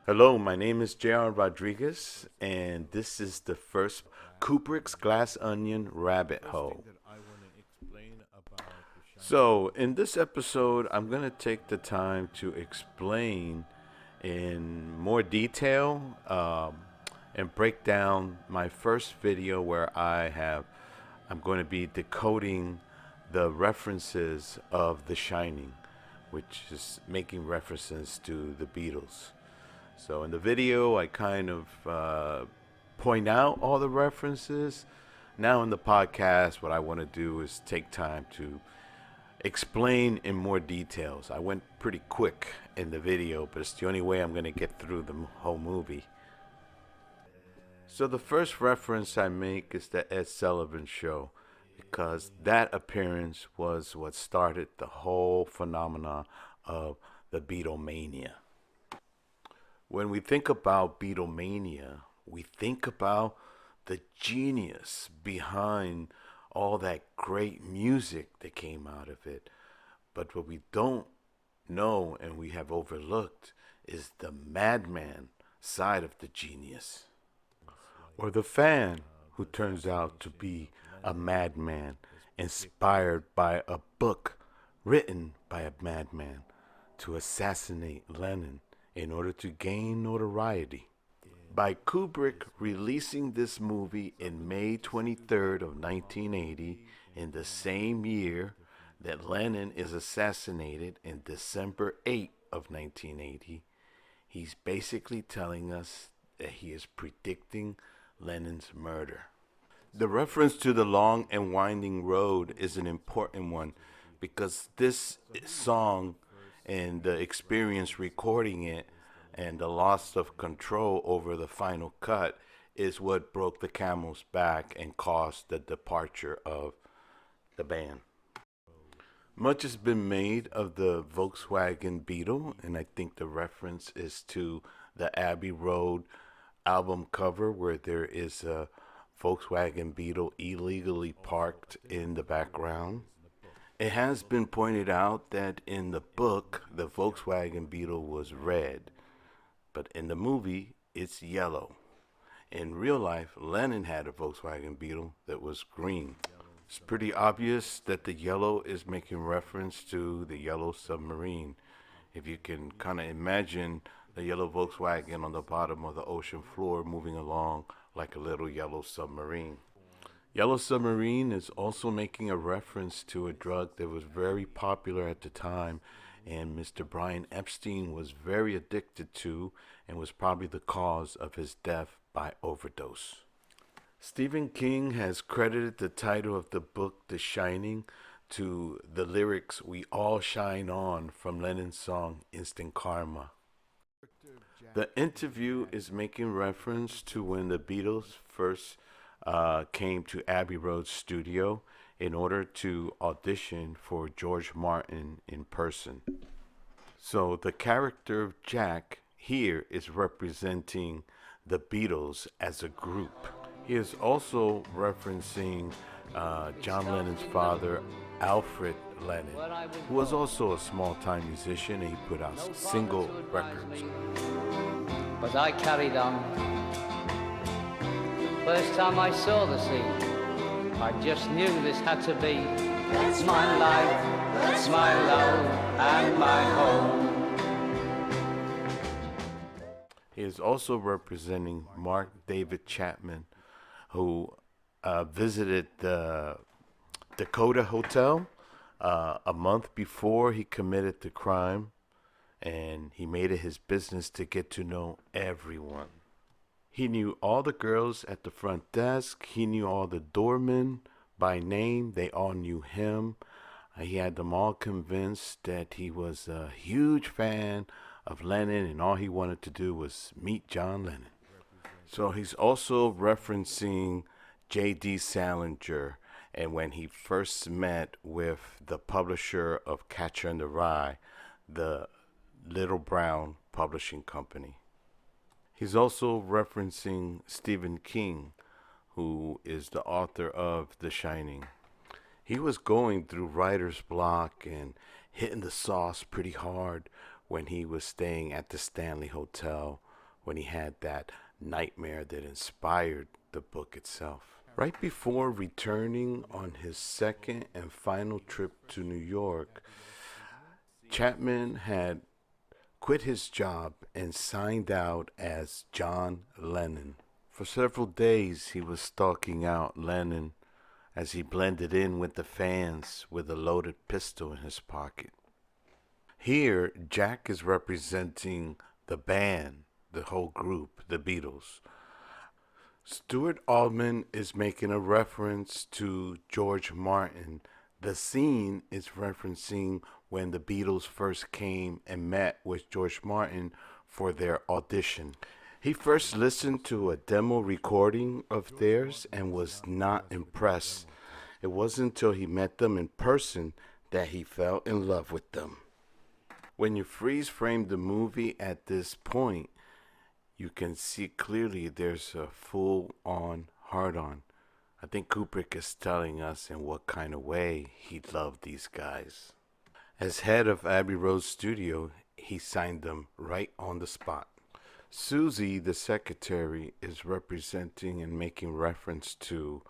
Hello, my name is J.R. Rodriguez, and this is the first Kubrick's Glass Onion Rabbit Hole. So, in this episode, I'm going to take the time to explain in more detail and break down my first video where I'm going to be decoding the references of The Shining, which is making references to the Beatles. So in the video, I kind of point out all the references. Now in the podcast, what I want to do is take time to explain in more details. I went pretty quick in the video, but it's the only way I'm going to get through the whole movie. So the first reference I make is the Ed Sullivan Show, because that appearance was what started the whole phenomena of the Beatlemania. When we think about Beatlemania, we think about the genius behind all that great music that came out of it. But what we don't know and we have overlooked is the madman side of the genius. Or the fan who turns out to be a madman inspired by a book written by a madman to assassinate Lennon in order to gain notoriety. By Kubrick releasing this movie in May 23rd of 1980, in the same year that Lennon is assassinated in December 8th of 1980, he's basically telling us that he is predicting Lennon's murder. The reference to the long and winding road is an important one because this song and the experience recording it and the loss of control over the final cut is what broke the camel's back and caused the departure of the band. Much has been made of the Volkswagen Beetle, and I think the reference is to the Abbey Road album cover where there is a Volkswagen Beetle illegally parked in the background. It has been pointed out that in the book, the Volkswagen Beetle was red, but in the movie, it's yellow. In real life, Lennon had a Volkswagen Beetle that was green. It's pretty obvious that the yellow is making reference to the yellow submarine. If you can kind of imagine the yellow Volkswagen on the bottom of the ocean floor moving along like a little yellow submarine. Yellow Submarine is also making a reference to a drug that was very popular at the time and Mr. Brian Epstein was very addicted to and was probably the cause of his death by overdose. Stephen King has credited the title of the book The Shining to the lyrics "We all shine on" from Lennon's song Instant Karma. The interview is making reference to when the Beatles first came to Abbey Road studio in order to audition for George Martin in person. So the character of Jack here is representing the Beatles as a group. He is also referencing John Lennon's father, Alfred Lennon, who was also a small-time musician and he put out single records. But I carried on. First time I saw the sea, I just knew this had to be. That's my life, that's my love, and my home. He is also representing Mark David Chapman, who visited the Dakota Hotel a month before he committed the crime, and he made it his business to get to know everyone. He knew all the girls at the front desk. He knew all the doormen by name. They all knew him. He had them all convinced that he was a huge fan of Lennon and all he wanted to do was meet John Lennon. So he's also referencing J.D. Salinger and when he first met with the publisher of Catcher in the Rye, the Little Brown Publishing Company. He's also referencing Stephen King, who is the author of The Shining. He was going through writer's block and hitting the sauce pretty hard when he was staying at the Stanley Hotel when he had that nightmare that inspired the book itself. Right before returning on his second and final trip to New York, Chapman had quit his job and signed out as John Lennon. For several days, he was stalking out Lennon as he blended in with the fans with a loaded pistol in his pocket. Here, Jack is representing the band, the whole group, the Beatles. Stuart Altman is making a reference to George Martin. The scene is referencing when the Beatles first came and met with George Martin for their audition. He first listened to a demo recording of theirs and was not impressed. It wasn't until he met them in person that he fell in love with them. When you freeze frame the movie at this point, you can see clearly there's a full-on hard-on. I think Kubrick is telling us in what kind of way he loved these guys. As head of Abbey Road Studio, he signed them right on the spot. Susie, the secretary, is representing and making reference to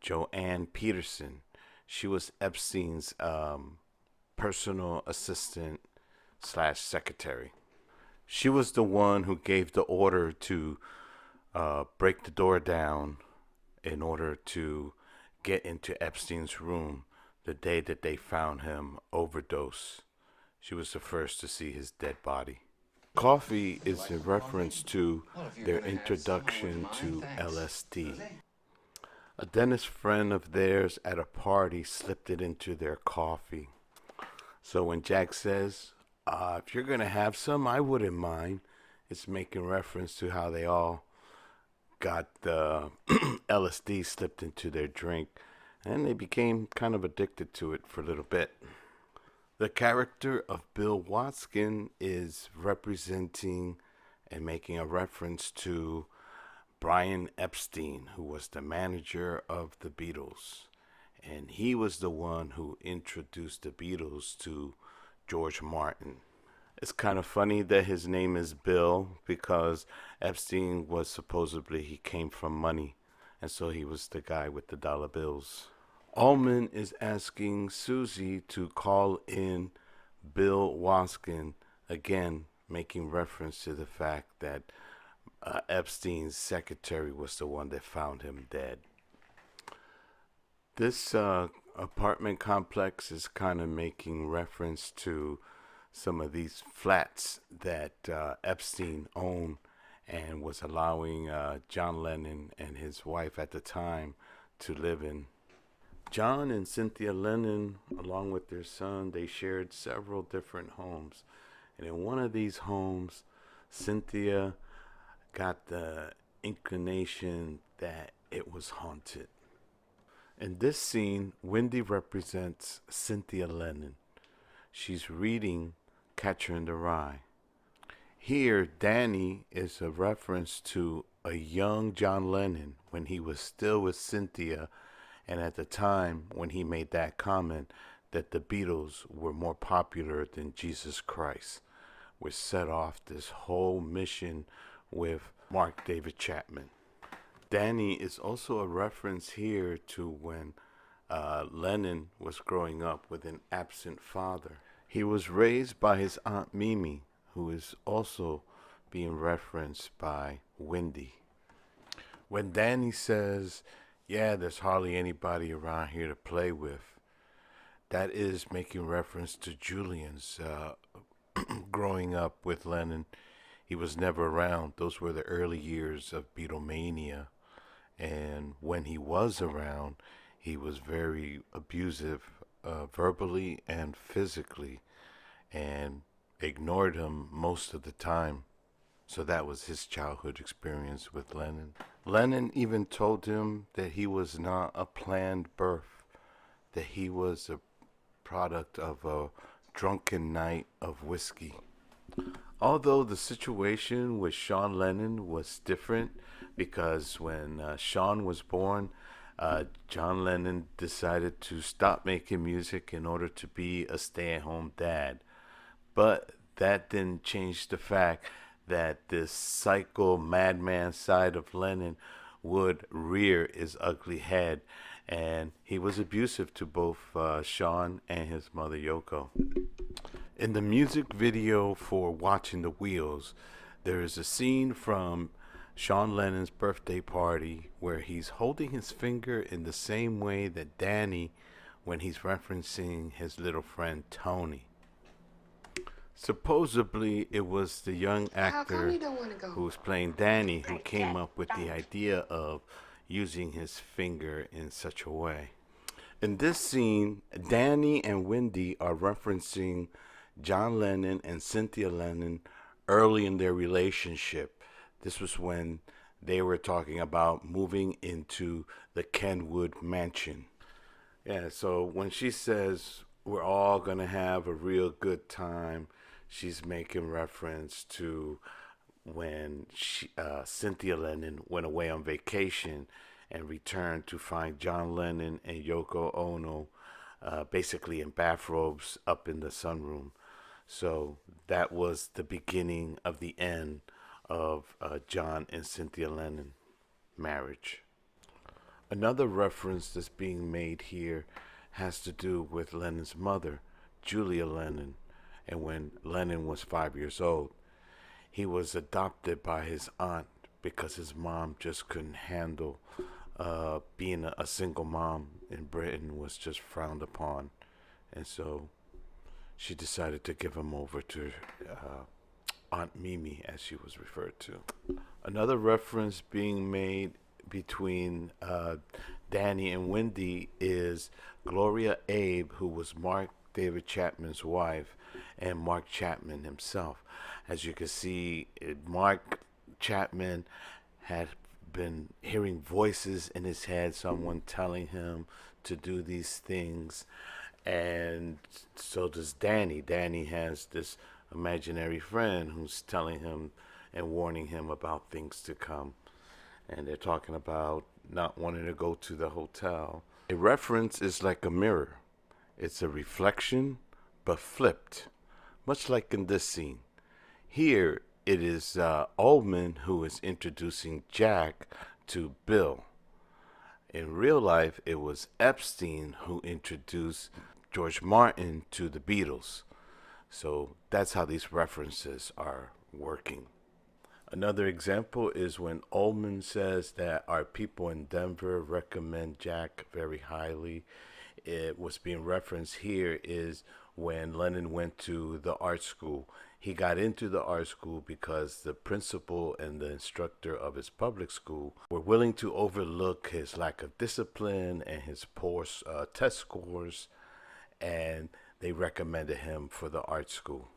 Joanne Peterson. She was Epstein's personal assistant / secretary. She was the one who gave the order to break the door down in order to get into Epstein's room the day that they found him overdosed. She was the first to see his dead body. Coffee is a reference to their introduction to LSD. A dentist friend of theirs at a party slipped it into their coffee. So when Jack says, if you're going to have some, I wouldn't mind, it's making reference to how they all got the LSD slipped into their drink, and they became kind of addicted to it for a little bit. The character of Bill Watson is representing and making a reference to Brian Epstein, who was the manager of the Beatles. And he was the one who introduced the Beatles to George Martin. It's kind of funny that his name is Bill because Epstein was supposedly, he came from money. And so he was the guy with the dollar bills. Allman is asking Susie to call in Bill Watson, again making reference to the fact that Epstein's secretary was the one that found him dead. This apartment complex is kind of making reference to some of these flats that Epstein owned and was allowing John Lennon and his wife at the time to live in. John and Cynthia Lennon, along with their son, they shared several different homes. And in one of these homes, Cynthia got the inclination that it was haunted. In this scene, Wendy represents Cynthia Lennon. She's reading Catcher in the Rye. Here, Danny is a reference to a young John Lennon when he was still with Cynthia, and at the time when he made that comment that the Beatles were more popular than Jesus Christ, which set off this whole mission with Mark David Chapman. Danny is also a reference here to when Lennon was growing up with an absent father. He was raised by his Aunt Mimi, who is also being referenced by Wendy. When Danny says, yeah, there's hardly anybody around here to play with, that is making reference to Julian's growing up with Lennon. He was never around. Those were the early years of Beatlemania. And when he was around, he was very abusive verbally and physically, and ignored him most of the time. So that was his childhood experience with Lennon. Lennon even told him that he was not a planned birth, that he was a product of a drunken night of whiskey. Although the situation with Sean Lennon was different, because when Sean was born, John Lennon decided to stop making music in order to be a stay-at-home dad. But that didn't change the fact that this psycho madman side of Lennon would rear his ugly head, and he was abusive to both Sean and his mother Yoko. In the music video for Watching the Wheels, there is a scene from Sean Lennon's birthday party where he's holding his finger in the same way that Danny when he's referencing his little friend Tony. Supposedly, it was the young actor who was playing Danny who came up with the idea of using his finger in such a way. In this scene, Danny and Wendy are referencing John Lennon and Cynthia Lennon early in their relationship. This was when they were talking about moving into the Kenwood mansion. Yeah, so when she says we're all going to have a real good time, she's making reference to when Cynthia Lennon went away on vacation and returned to find John Lennon and Yoko Ono basically in bathrobes up in the sunroom. So that was the beginning of the end of John and Cynthia Lennon marriage. Another reference that's being made here has to do with Lennon's mother, Julia Lennon, and when Lennon was 5 years old. He was adopted by his aunt because his mom just couldn't handle being a single mom in Britain was just frowned upon. And so she decided to give him over to Aunt Mimi, as she was referred to. Another reference being made between Danny and Wendy is Gloria Abe, who was Mark David Chapman's wife, and Mark Chapman himself. As you can see, Mark Chapman had been hearing voices in his head, someone telling him to do these things, and so does Danny. Danny has this imaginary friend who's telling him and warning him about things to come, and they're talking about not wanting to go to the hotel. A reference is like a mirror. It's a reflection, but flipped, much like in this scene. Here, it is Ullman who is introducing Jack to Bill. In real life, it was Epstein who introduced George Martin to the Beatles. So that's how these references are working. Another example is when Ullman says that our people in Denver recommend Jack very highly. What's being referenced here is when Lennon went to the art school. He got into the art school because the principal and the instructor of his public school were willing to overlook his lack of discipline and his poor test scores, and they recommended him for the art school.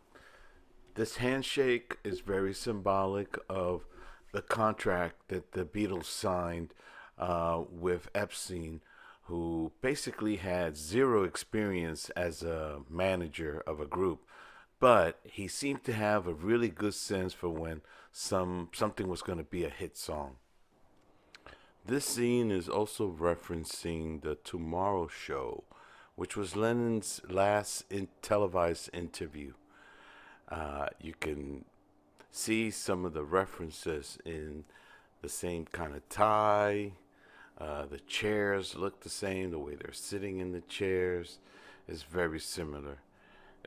This handshake is very symbolic of the contract that the Beatles signed with Epstein, who basically had zero experience as a manager of a group, but he seemed to have a really good sense for when something was going to be a hit song. This scene is also referencing the Tomorrow Show, which was Lennon's last televised interview. You can see some of the references in the same kind of tie. The chairs look the same. The way they're sitting in the chairs is very similar.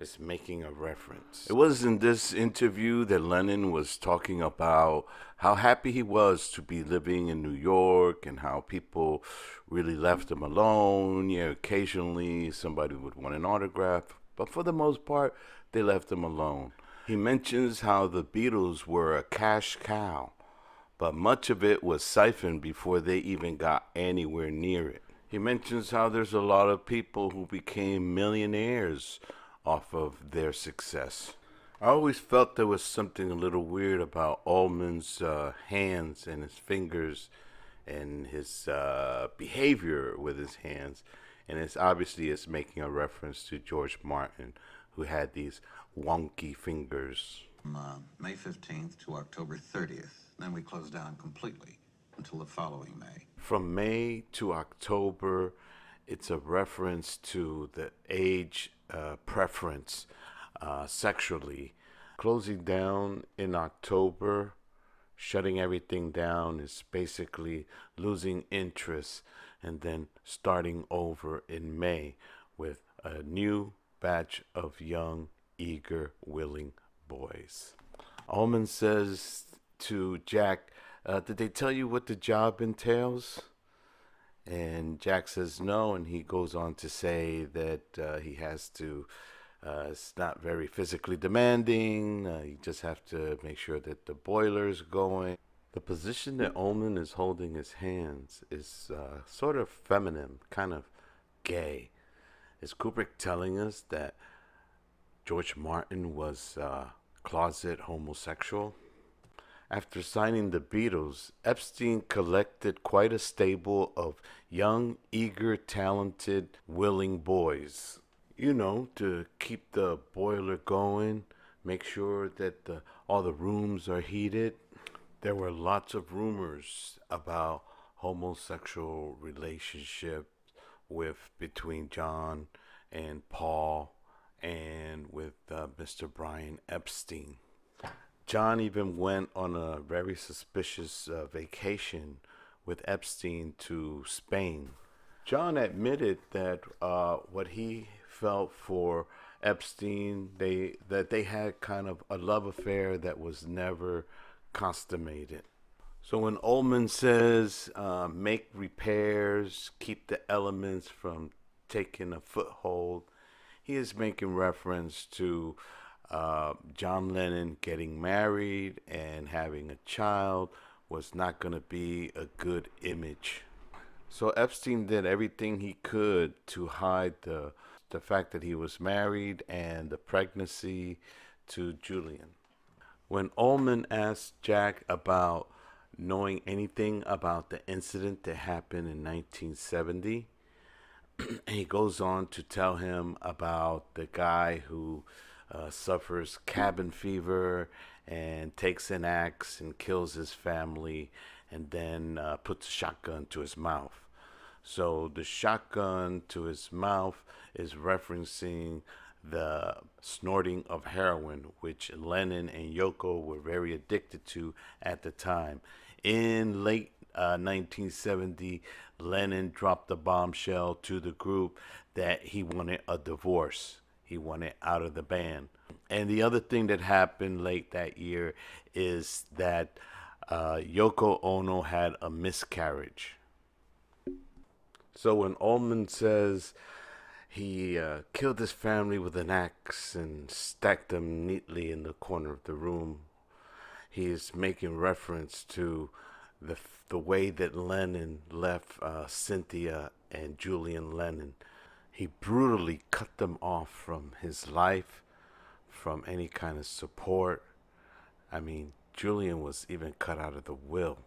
It's making a reference. It was in this interview that Lennon was talking about how happy he was to be living in New York and how people really left him alone. Yeah, occasionally somebody would want an autograph, but for the most part, they left him alone. He mentions how the Beatles were a cash cow, but much of it was siphoned before they even got anywhere near it. He mentions how there's a lot of people who became millionaires off of their success. I always felt there was something a little weird about Ullman's hands and his fingers and his behavior with his hands. And it's obviously making a reference to George Martin, who had these wonky fingers. From May 15th to October 30th. Then we closed down completely until the following May. From May to October, it's a reference to the age preference sexually Closing down in October, shutting everything down is basically losing interest and then starting over in May with a new batch of young, eager, willing boys. Ullman says to Jack, did they tell you what the job entails? And Jack says no, and he goes on to say that he has to, it's not very physically demanding. You just have to make sure that the boiler's going. The position that Ullman is holding his hands is sort of feminine, kind of gay. Is Kubrick telling us that George Martin was closet homosexual? After signing the Beatles, Epstein collected quite a stable of young, eager, talented, willing boys. You know, to keep the boiler going, make sure that all the rooms are heated. There were lots of rumors about homosexual relationships between John and Paul and with Mr. Brian Epstein. John even went on a very suspicious vacation with Epstein to Spain. John admitted that what he felt for Epstein, that they had kind of a love affair that was never consummated. So when Ullman says make repairs, keep the elements from taking a foothold, he is making reference to John Lennon getting married and having a child was not going to be a good image. So Epstein did everything he could to hide the fact that he was married and the pregnancy to Julian. When Ullman asked Jack about knowing anything about the incident that happened in 1970, he goes on to tell him about the guy who suffers cabin fever and takes an axe and kills his family and then puts a shotgun to his mouth. So the shotgun to his mouth is referencing the snorting of heroin, which Lennon and Yoko were very addicted to at the time. In late 1970, Lennon dropped the bombshell to the group that he wanted a divorce. He wanted out of the band. And the other thing that happened late that year is that Yoko Ono had a miscarriage. So when Ullman says he killed his family with an axe and stacked them neatly in the corner of the room, he is making reference to the way that Lennon left Cynthia and Julian Lennon. He brutally cut them off from his life, from any kind of support. I mean, Julian was even cut out of the will.